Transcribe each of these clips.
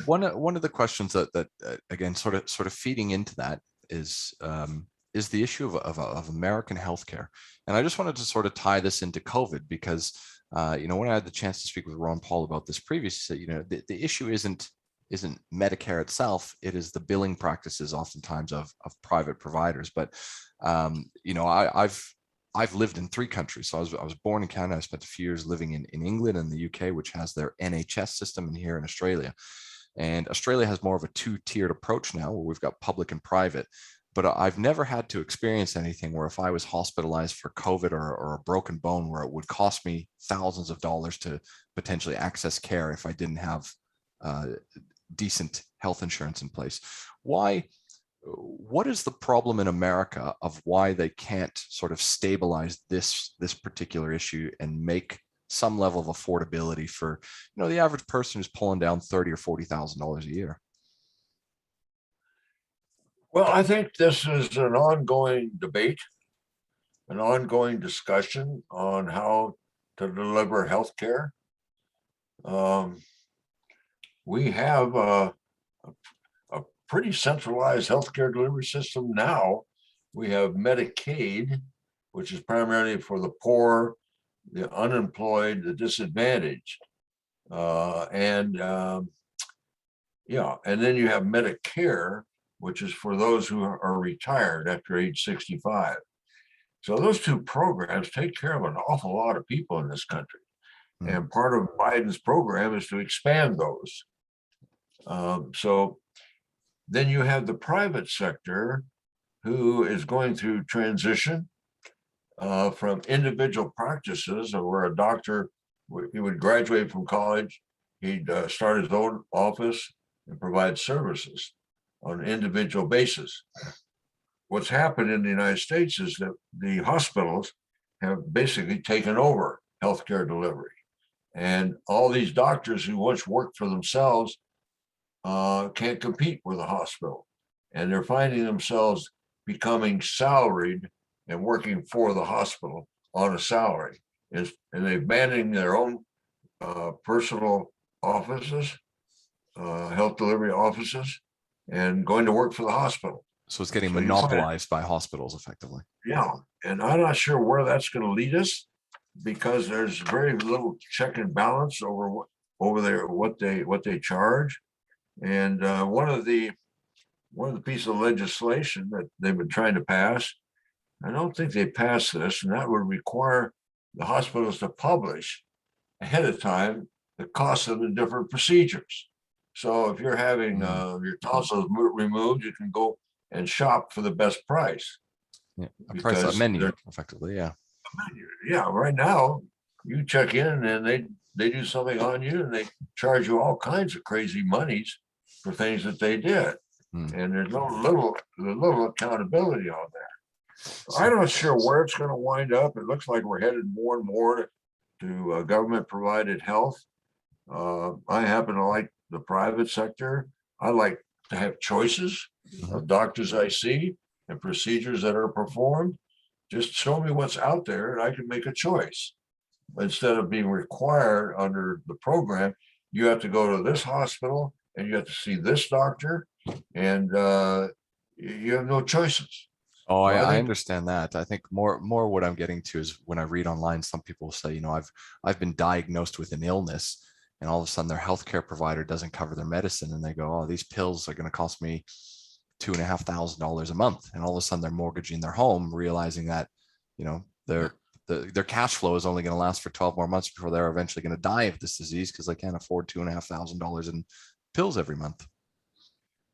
One of the questions that again sort of feeding into that is the issue of American healthcare, and I just wanted to sort of tie this into COVID because when I had the chance to speak with Ron Paul about this previously, the issue isn't Medicare itself; it is the billing practices oftentimes of private providers. But I've lived in three countries. So I was born in Canada. I spent a few years living in England and the UK, which has their NHS system, and here in Australia. And Australia has more of a two-tiered approach now where we've got public and private. But I've never had to experience anything where if I was hospitalized for COVID or a broken bone, where it would cost me thousands of dollars to potentially access care if I didn't have decent health insurance in place. What is the problem in America of why they can't sort of stabilize this particular issue and make some level of affordability for the average person who's pulling down $30,000 or $40,000 a year? Well, I think this is an ongoing debate, an ongoing discussion on how to deliver healthcare. We have a pretty centralized healthcare delivery system now. We have Medicaid, which is primarily for the poor, the unemployed, the disadvantaged, and then you have Medicare, which is for those who are retired after age 65. So those two programs take care of an awful lot of people in this country. And part of Biden's program is to expand those. So then you have the private sector who is going through transition from individual practices where a doctor, he would graduate from college, he'd start his own office and provide services on an individual basis. What's happened in the United States is that the hospitals have basically taken over healthcare delivery. And all these doctors who once worked for themselves can't compete with a hospital. And they're finding themselves becoming salaried and working for the hospital on a salary. And they're abandoning their own personal offices, health delivery offices, and going to work for the hospital. So it's getting monopolized by hospitals effectively. Yeah, and I'm not sure where that's going to lead us because there's very little check and balance over there what they charge. And one of the pieces of legislation that they've been trying to pass, I don't think they passed this, and that would require the hospitals to publish ahead of time the cost of the different procedures. So if you're having your tonsils removed, you can go and shop for the best price. Yeah, a price, a menu, effectively, yeah. Yeah, right now you check in and they do something on you and they charge you all kinds of crazy monies for things that they did. And there's little accountability on there. I'm not sure where it's going to wind up. It looks like we're headed more and more to government provided health. I happen to like the private sector. I like to have choices of doctors I see and procedures that are performed. Just show me what's out there and I can make a choice. Instead of being required under the program, you have to go to this hospital and you have to see this doctor, and you have no choices. Oh, I understand that. I think more what I'm getting to is when I read online, some people say, I've been diagnosed with an illness, and all of a sudden their healthcare provider doesn't cover their medicine, and they go, oh, these pills are going to cost me $2,500 a month, and all of a sudden they're mortgaging their home, realizing that their cash flow is only going to last for 12 more months before they're eventually going to die of this disease because they can't afford $2,500 in pills every month.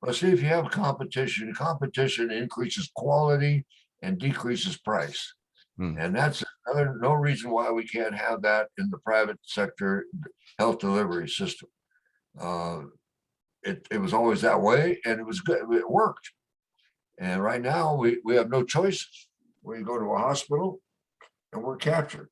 Well, see, if you have competition increases quality and decreases price. And that's no reason why we can't have that in the private sector health delivery system. It was always that way, and it was good. It worked. And right now we have no choices. We go to a hospital and we're captured.